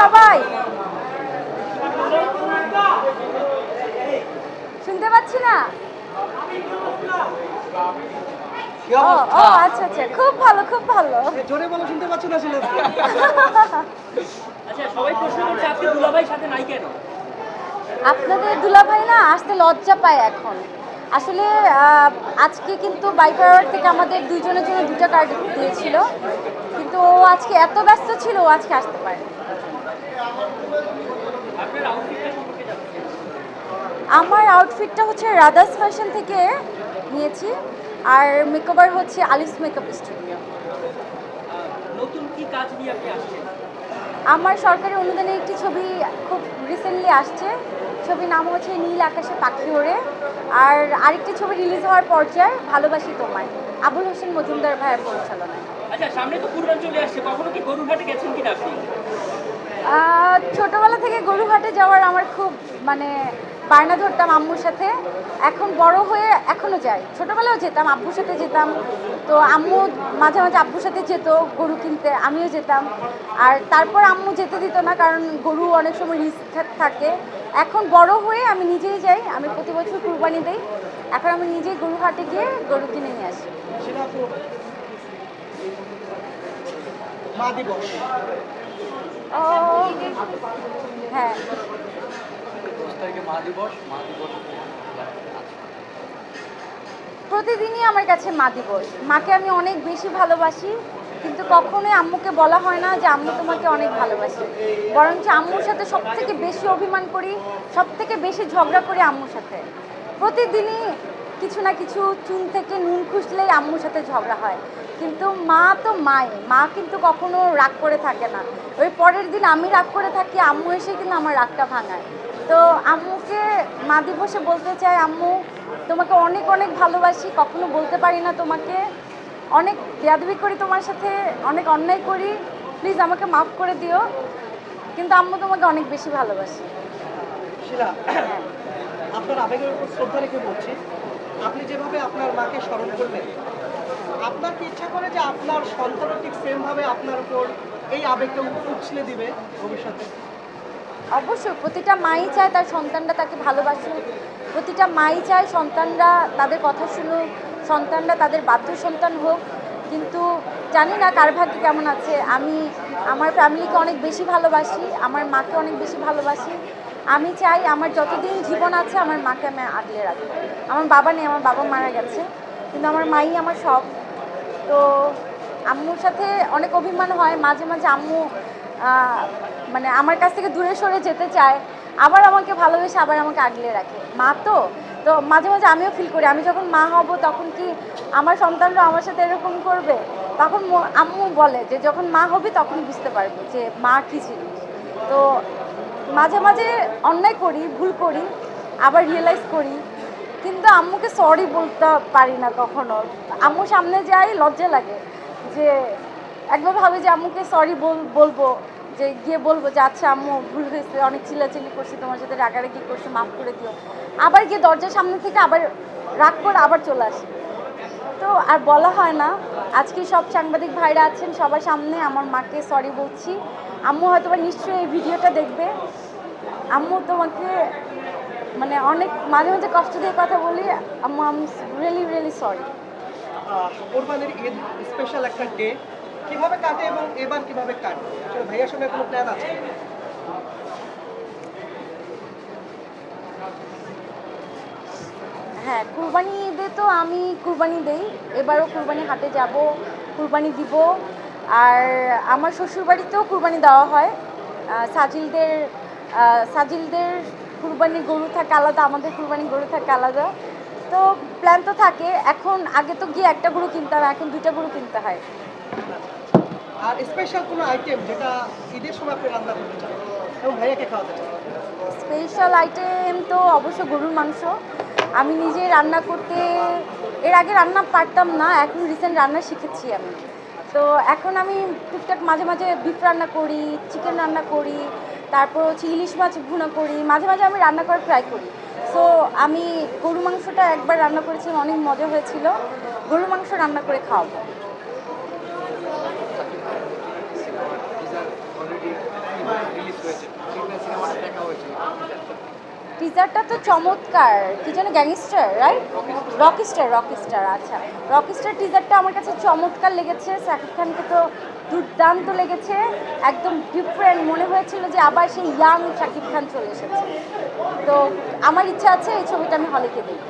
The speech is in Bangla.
সবাই? শুনতে পাচ্ছি না। ও ও আচ্ছা আচ্ছা, খুব ভালো খুব ভালো। জোরে বলো, শুনতে পাচ্ছি না ছিল। আচ্ছা, সবাই প্রশ্ন করছে আজকে দুলাভাইয়ের সাথে নাই কেন? আপনাদের দুলাভাই না আসতে লজ্জা পায় এখন। আসলে আজকে কিন্তু বাইপার থেকে আমাদের দুইজনের জন্য দুটো কার্ড দিয়েছিল, কিন্তু ও আজকে এত ব্যস্ত ছিল, ও আজকে আসতে পারে। আপনার আউটফিটটা সম্পর্কে জানতে চাই। আমার আউটফিটটা হচ্ছে রাদাস ফ্যাশন থেকে নিয়েছি, আর মেকওভার হচ্ছে আলিস মেকআপ স্টুডিও। নতুন কি কাজ নিয়ে আপনি আসছেন? আমার সরকারি অনুদানে একটি ছবি খুব রিসেন্টলি আসছে, ছবির নাম হচ্ছে নীল আকাশে পাখি ওড়ে। আর আরেকটি ছবি রিলিজ হওয়ার পর্যায়ে ভালোবাসি তোমায়, আবুল হোসেন মজুমদার ভাইয়ের পরিচালনায়। আচ্ছা, সামনে তো কুরবান চলে আসছে, কখনো কি গরুরহাটে গেছেন কিনা আপনি? ছোটোবেলা থেকে গরুহাটে যাওয়ার আমার খুব মানে বায়না ধরতাম আম্মুর সাথে। এখন বড় হয়ে এখনও যাই, ছোটোবেলাও যেতাম, আব্বুর সাথে যেতাম। তো আম্মু মাঝে মাঝে আব্বুর সাথে যেত গরু কিনতে, আমিও যেতাম। আর তারপর আম্মু যেতে দিত না, কারণ গরু অনেক সময় রিস্ক থাকে। এখন বড় হয়ে আমি নিজেই যাই, আমি প্রতি বছর কুরবানি দেই। এখন আমি নিজেই গরুহাটে গিয়ে গরু কিনে নিয়ে আসি। মা দিবস ও হ্যাঁ, প্রতিদিনই আমার কাছে মা দিবস। মাকে আমি অনেক বেশি ভালোবাসি, কিন্তু কখনোই আম্মুকে বলা হয় না যে আম্মু তোমাকে অনেক ভালোবাসি। বরঞ্চ আম্মুর সাথে সব থেকে বেশি অভিমান করি, সব থেকে বেশি ঝগড়া করি আম্মুর সাথে। প্রতিদিনই কিছু না কিছু চুন থেকে নুন খুঁজলেই আম্মুর সাথে ঝগড়া হয়। কিন্তু মা তো মা কিন্তু কখনো রাগ করে থাকে না। ওই পরের দিন আমি রাগ করে থাকি, আম্মু এসে কিন্তু আমার রাগটা ভাঙায়। তো আম্মুকে মা দিবসে বলতে চাই, আম্মু তোমাকে অনেক অনেক ভালোবাসি, কখনো বলতে পারি না তোমাকে। অনেক বেয়াদবি করি তোমার সাথে, অনেক অন্যায় করি, প্লিজ আমাকে মাফ করে দিও, কিন্তু আম্মু তোমাকে অনেক বেশি ভালোবাসি। শিলা, আপনার আবেগের উপর শ্রদ্ধা রেখে বলছি, আপনি যেভাবে আপনার মাকে স্মরণ করবেন, আপনার কি ইচ্ছা করে যে আপনার সন্তানও ঠিক সেমভাবে আপনার উপর এই আবেগটা উছলে দিবে ভবিষ্যতে? অবশ্যই প্রতিটা মাই চায় তার সন্তানরা তাকে ভালোবাসুক, প্রতিটা মাই চায় সন্তানরা তাদের কথা শুনুক, সন্তানরা তাদের বাধ্য সন্তান হোক। কিন্তু জানি না কার ভাগ্যে কেমন আছে। আমি আমার ফ্যামিলিকে অনেক বেশি ভালোবাসি, আমার মাকে অনেক বেশি ভালোবাসি। আমি চাই আমার যতদিন জীবন আছে আমার মাকে আমি আগলে রাখবো। আমার বাবা নেই, আমার বাবা মারা গেছে, কিন্তু আমার মাই আমার সব। তো আম্মুর সাথে অনেক অভিমান হয়, মাঝে মাঝে আম্মু মানে আমার কাছ থেকে দূরে সরে যেতে চায়, আবার আমাকে ভালোবেসে আবার আমাকে আগলে রাখে। মা তো তো মাঝে মাঝে আমিও ফিল করি আমি যখন মা হব তখন কি আমার সন্তানরা আমার সাথে এরকম করবে। তখন আম্মু বলে যে যখন মা হবি তখন বুঝতে পারবো যে মা কী জিনিস। তো মাঝে মাঝে অন্যায় করি, ভুল করি, আবার রিয়েলাইজ করি, কিন্তু আম্মুকে সরি বলতে পারি না কখনো। আম্মুর সামনে যাই লজ্জা লাগে, যে একবার ভাবে যে আম্মুকে সরি বলবো, যে গিয়ে বলবো যে আচ্ছা আম্মু ভুল হয়েছে, অনেক চিল্লাচিল্লি করছি, তোমার সাথে রাগারাগি করছি, মাফ করে দিও। আবার গিয়ে দরজার সামনে থেকে আবার রাগ করে আবার চলে আসি। তো আর বলা হয় না। আজকে সব সাংবাদিক ভাইরা আছেন, সবার সামনে আমার মাকে সরি বলছি। আম্মু হয়তো বা নিশ্চয়ই এই ভিডিওটা দেখবে। আম্মু তোমাকে মানে অনেক মাঝে মাঝে কষ্ট দিয়ে কথা বলি, আম্মু আম রিয়েলি রিয়েলি সরি। কোরবানির ঈদ স্পেশাল একটা ডে, কিভাবে কাটে এবং এবার কিভাবে কাটবে, ভাইয়ার সঙ্গে কোনো প্ল্যান আছে? হ্যাঁ, কুরবানি ঈদে তো আমি কুরবানি দেই, এবারও কুরবানি হাটে যাব, কুরবানি দিব। আর আমার শ্বশুরবাড়িতেও কুরবানি দেওয়া হয়। সাজিলদের সাজিলদের কুরবানি গরু থাকে আলাদা, আমাদের কুরবানি গরু থাকে আলাদা। তো প্ল্যান তো থাকে। এখন আগে তো গিয়ে একটা গরু কিনতে হয়, এখন দুইটা গরু কিনতে হয়। আর স্পেশাল কোনো আইটেম যেটা ঈদের সময় আপনি রান্না করতে চান এবং ভাইয়াকে খাওয়াতে চান? স্পেশাল আইটেম তো অবশ্য গরুর মাংস। আমি নিজে রান্না করতে এর আগে রান্না পারতাম না, এখন রিসেন্ট রান্না শিখেছি আমি। তো এখন আমি টুকটাক মাঝে মাঝে বিফ রান্না করি, চিকেন রান্না করি, তারপর হচ্ছে ইলিশ মাছ ভুনা করি, মাঝে মাঝে আমি রান্না করার ট্রাই করি। সো আমি গরু মাংসটা একবার রান্না করেছিলাম, অনেক মজা হয়েছিল। গরুর মাংস রান্না করে খাওয়াবো। দেখা হয়েছিল? টিজারটা তো চমৎকার, কি যেন গ্যাংস্টার রাইট, রকিস্টার আচ্ছা, রকিস্টার টিজারটা আমার কাছে চমৎকার লেগেছে। শাকিব খানকে তো দুর্দান্ত লেগেছে, একদম ডিফারেন্ট মনে হয়েছিল যে আবার সেই ইয়াং শাকিব খান চলে এসেছে। তো আমার ইচ্ছা আছে এই ছবিটা আমি হলে গিয়ে দেখব।